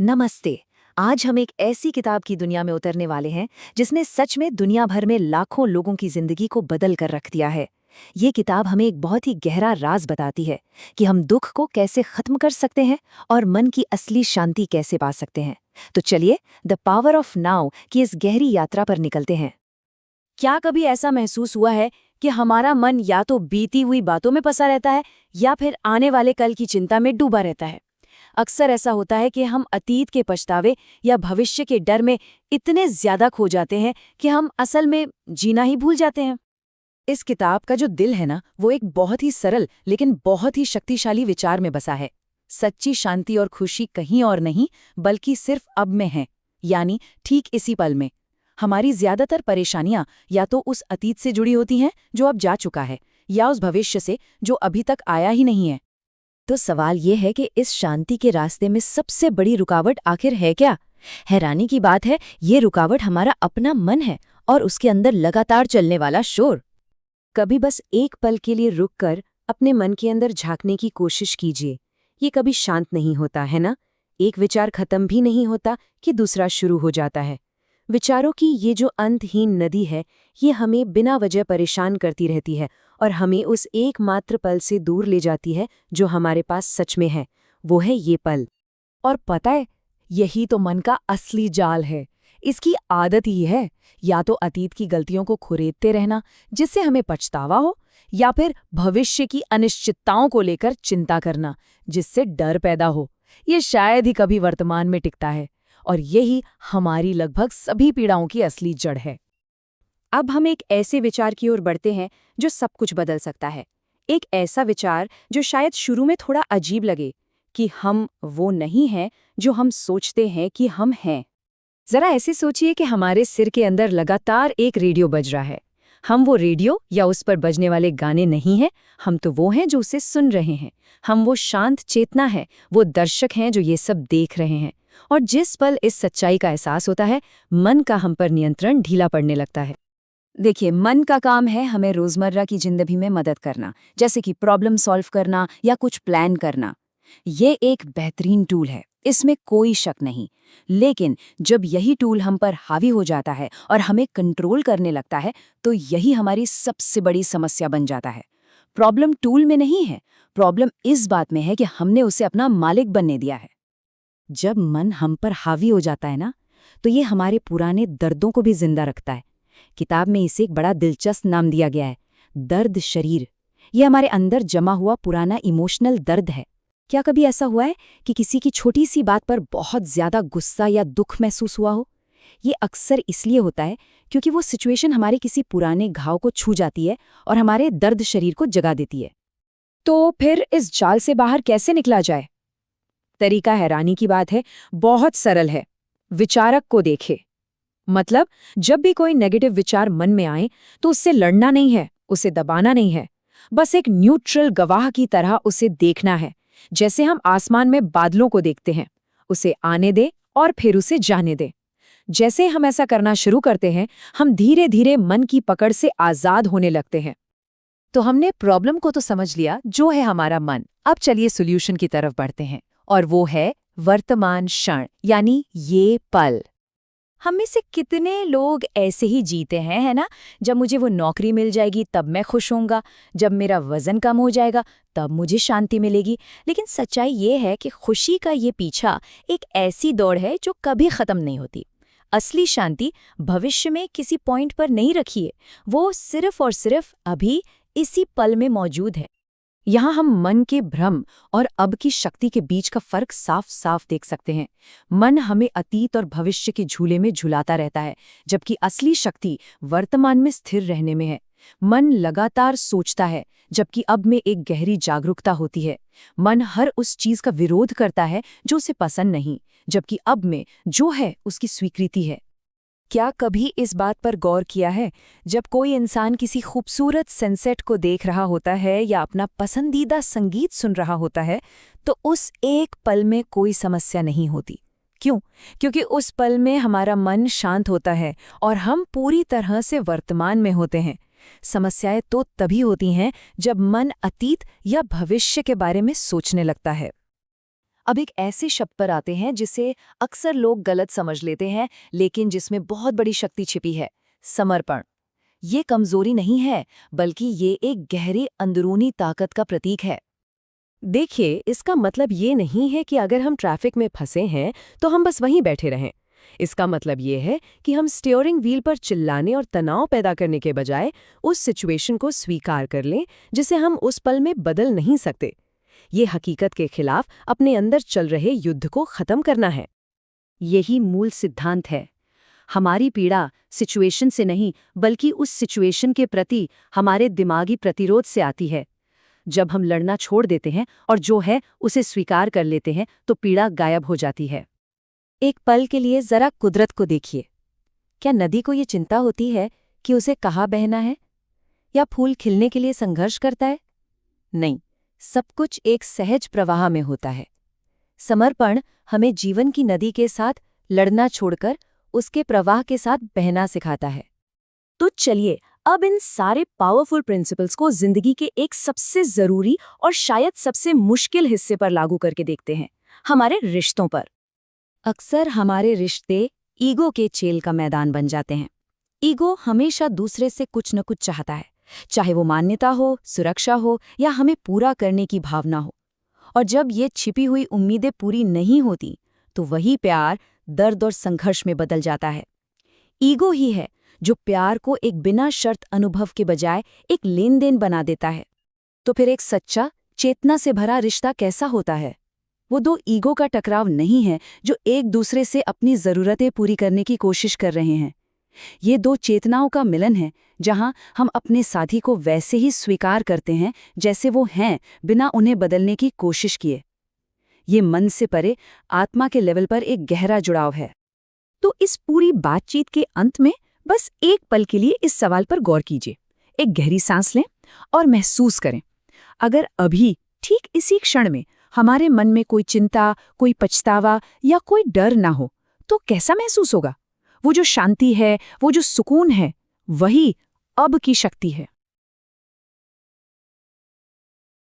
नमस्ते। आज हम एक ऐसी किताब की दुनिया में उतरने वाले हैं जिसने सच में दुनिया भर में लाखों लोगों की जिंदगी को बदल कर रख दिया है। ये किताब हमें एक बहुत ही गहरा राज बताती है कि हम दुख को कैसे खत्म कर सकते हैं और मन की असली शांति कैसे पा सकते हैं। तो चलिए द पावर ऑफ नाउ की इस गहरी यात्रा पर निकलते हैं। क्या कभी ऐसा महसूस हुआ है कि हमारा मन या तो बीती हुई बातों में फंसा रहता है या फिर आने वाले कल की चिंता में डूबा रहता है? अक्सर ऐसा होता है कि हम अतीत के पछतावे या भविष्य के डर में इतने ज्यादा खो जाते हैं कि हम असल में जीना ही भूल जाते हैं। इस किताब का जो दिल है ना, वो एक बहुत ही सरल लेकिन बहुत ही शक्तिशाली विचार में बसा है। सच्ची शांति और खुशी कहीं और नहीं बल्कि सिर्फ अब में है, यानी ठीक इसी पल में। हमारी ज्यादातर परेशानियां या तो उस अतीत से जुड़ी होती हैं जो अब जा चुका है, या उस भविष्य से जो अभी तक आया ही नहीं है। तो सवाल ये है कि इस शांति के रास्ते में सबसे बड़ी रुकावट आखिर है क्या? हैरानी की बात है, ये रुकावट हमारा अपना मन है और उसके अंदर लगातार चलने वाला शोर। कभी बस एक पल के लिए रुककर अपने मन के अंदर झांकने की कोशिश कीजिए। ये कभी शांत नहीं होता है ना? एक विचार खत्म भी नहीं होता कि दूसरा शुरू हो जाता है। विचारों की ये जो अंतहीन नदी है, ये हमें बिना वजह परेशान करती रहती है और हमें उस एकमात्र पल से दूर ले जाती है जो हमारे पास सच में है। वो है ये पल। और पता है, यही तो मन का असली जाल है। इसकी आदत ही है या तो अतीत की गलतियों को खुरेदते रहना जिससे हमें पछतावा हो, या फिर भविष्य की अनिश्चितताओं को लेकर चिंता करना जिससे डर पैदा हो। ये शायद ही कभी वर्तमान में टिकता है और यही हमारी लगभग सभी पीड़ाओं की असली जड़ है। अब हम एक ऐसे विचार की ओर बढ़ते हैं जो सब कुछ बदल सकता है। एक ऐसा विचार जो शायद शुरू में थोड़ा अजीब लगे, कि हम वो नहीं हैं जो हम सोचते हैं कि हम हैं। जरा ऐसे सोचिए कि हमारे सिर के अंदर लगातार एक रेडियो बज रहा है। हम वो रेडियो या उस पर बजने वाले गाने नहीं हैं, हम तो वो हैं जो उसे सुन रहे हैं। हम वो शांत चेतना है, वो दर्शक हैं जो ये सब देख रहे हैं। और जिस पल इस सच्चाई का एहसास होता है, मन का हम पर नियंत्रण ढीला पड़ने लगता है। देखिए, मन का काम है हमें रोजमर्रा की जिंदगी में मदद करना, जैसे कि प्रॉब्लम सॉल्व करना या कुछ प्लान करना। ये एक बेहतरीन टूल है, इसमें कोई शक नहीं। लेकिन जब यही टूल हम पर हावी हो जाता है और हमें कंट्रोल करने लगता है, तो यही हमारी सबसे बड़ी समस्या बन जाता है। प्रॉब्लम टूल में नहीं है, प्रॉब्लम इस बात में है कि हमने उसे अपना मालिक बनने दिया है। जब मन हम पर हावी हो जाता है ना, तो ये हमारे पुराने दर्दों को भी जिंदा रखता है। किताब में इसे एक बड़ा दिलचस्प नाम दिया गया है, दर्द शरीर। ये हमारे अंदर जमा हुआ पुराना इमोशनल दर्द है। क्या कभी ऐसा हुआ है कि किसी की छोटी सी बात पर बहुत ज्यादा गुस्सा या दुख महसूस हुआ हो? ये अक्सर इसलिए होता है क्योंकि वो सिचुएशन हमारे किसी पुराने घाव को छू जाती है और हमारे दर्द शरीर को जगा देती है। तो फिर इस जाल से बाहर कैसे निकला जाए? तरीका हैरानी की बात है, बहुत सरल है। विचारक को देखे। मतलब, जब भी कोई नेगेटिव विचार मन में आए तो उससे लड़ना नहीं है, उसे दबाना नहीं है। बस एक न्यूट्रल गवाह की तरह उसे देखना है, जैसे हम आसमान में बादलों को देखते हैं। उसे आने दे और फिर उसे जाने दे। जैसे हम ऐसा करना शुरू करते हैं, हम धीरे धीरे मन की पकड़ से आजाद होने लगते हैं। तो हमने प्रॉब्लम को तो समझ लिया, जो है हमारा मन। अब चलिए सॉल्यूशन की तरफ बढ़ते हैं, और वो है वर्तमान क्षण, यानी ये पल। हम में से कितने लोग ऐसे ही जीते हैं, है ना? जब मुझे वो नौकरी मिल जाएगी तब मैं खुश होऊंगा, जब मेरा वजन कम हो जाएगा तब मुझे शांति मिलेगी। लेकिन सच्चाई ये है कि खुशी का ये पीछा एक ऐसी दौड़ है जो कभी खत्म नहीं होती। असली शांति भविष्य में किसी पॉइंट पर नहीं रखी है, वो सिर्फ और सिर्फ अभी इसी पल में मौजूद है। यहाँ हम मन के भ्रम और अब की शक्ति के बीच का फर्क साफ साफ देख सकते हैं। मन हमें अतीत और भविष्य के झूले में झुलाता रहता है, जबकि असली शक्ति वर्तमान में स्थिर रहने में है। मन लगातार सोचता है, जबकि अब में एक गहरी जागरूकता होती है। मन हर उस चीज का विरोध करता है जो उसे पसंद नहीं, जबकि अब में जो है उसकी स्वीकृति है। क्या कभी इस बात पर गौर किया है, जब कोई इंसान किसी खूबसूरत सनसेट को देख रहा होता है या अपना पसंदीदा संगीत सुन रहा होता है, तो उस एक पल में कोई समस्या नहीं होती? क्यों? क्योंकि उस पल में हमारा मन शांत होता है और हम पूरी तरह से वर्तमान में होते हैं। समस्याएं तो तभी होती हैं जब मन अतीत या भविष्य के बारे में सोचने लगता है। अब एक ऐसे शब्द पर आते हैं जिसे अक्सर लोग गलत समझ लेते हैं, लेकिन जिसमें बहुत बड़ी शक्ति छिपी है, समर्पण। ये कमजोरी नहीं है, बल्कि ये एक गहरी अंदरूनी ताकत का प्रतीक है। देखिए, इसका मतलब ये नहीं है कि अगर हम ट्रैफिक में फंसे हैं तो हम बस वहीं बैठे रहें। इसका मतलब ये है कि हम स्टीयरिंग व्हील पर चिल्लाने और तनाव पैदा करने के बजाय उस सिचुएशन को स्वीकार कर लें जिसे हम उस पल में बदल नहीं सकते। ये हकीकत के खिलाफ अपने अंदर चल रहे युद्ध को खत्म करना है। यही मूल सिद्धांत है। हमारी पीड़ा सिचुएशन से नहीं, बल्कि उस सिचुएशन के प्रति हमारे दिमागी प्रतिरोध से आती है। जब हम लड़ना छोड़ देते हैं और जो है उसे स्वीकार कर लेते हैं, तो पीड़ा गायब हो जाती है। एक पल के लिए जरा कुदरत को देखिए। क्या नदी को ये चिंता होती है कि उसे कहाँ बहना है, या फूल खिलने के लिए संघर्ष करता है? नहीं, सब कुछ एक सहज प्रवाह में होता है। समर्पण हमें जीवन की नदी के साथ लड़ना छोड़कर उसके प्रवाह के साथ बहना सिखाता है। तो चलिए अब इन सारे पावरफुल प्रिंसिपल्स को जिंदगी के एक सबसे जरूरी और शायद सबसे मुश्किल हिस्से पर लागू करके देखते हैं, हमारे रिश्तों पर। अक्सर हमारे रिश्ते ईगो के खेल का मैदान बन जाते हैं। ईगो हमेशा दूसरे से कुछ न कुछ चाहता है, चाहे वो मान्यता हो, सुरक्षा हो या हमें पूरा करने की भावना हो। और जब ये छिपी हुई उम्मीदें पूरी नहीं होती, तो वही प्यार दर्द और संघर्ष में बदल जाता है। ईगो ही है जो प्यार को एक बिना शर्त अनुभव के बजाय एक लेन देन बना देता है। तो फिर एक सच्चा, चेतना से भरा रिश्ता कैसा होता है? वो दो ईगो का टकराव नहीं है जो एक दूसरे से अपनी ज़रूरतें पूरी करने की कोशिश कर रहे हैं। ये दो चेतनाओं का मिलन है, जहां हम अपने साथी को वैसे ही स्वीकार करते हैं जैसे वो हैं, बिना उन्हें बदलने की कोशिश किए। ये मन से परे, आत्मा के लेवल पर एक गहरा जुड़ाव है। तो इस पूरी बातचीत के अंत में बस एक पल के लिए इस सवाल पर गौर कीजिए। एक गहरी सांस लें और महसूस करें, अगर अभी ठीक इसी क्षण में हमारे मन में कोई चिंता, कोई पछतावा या कोई डर ना हो, तो कैसा महसूस होगा? वो जो शांति है, वो जो सुकून है, वही अब की शक्ति है।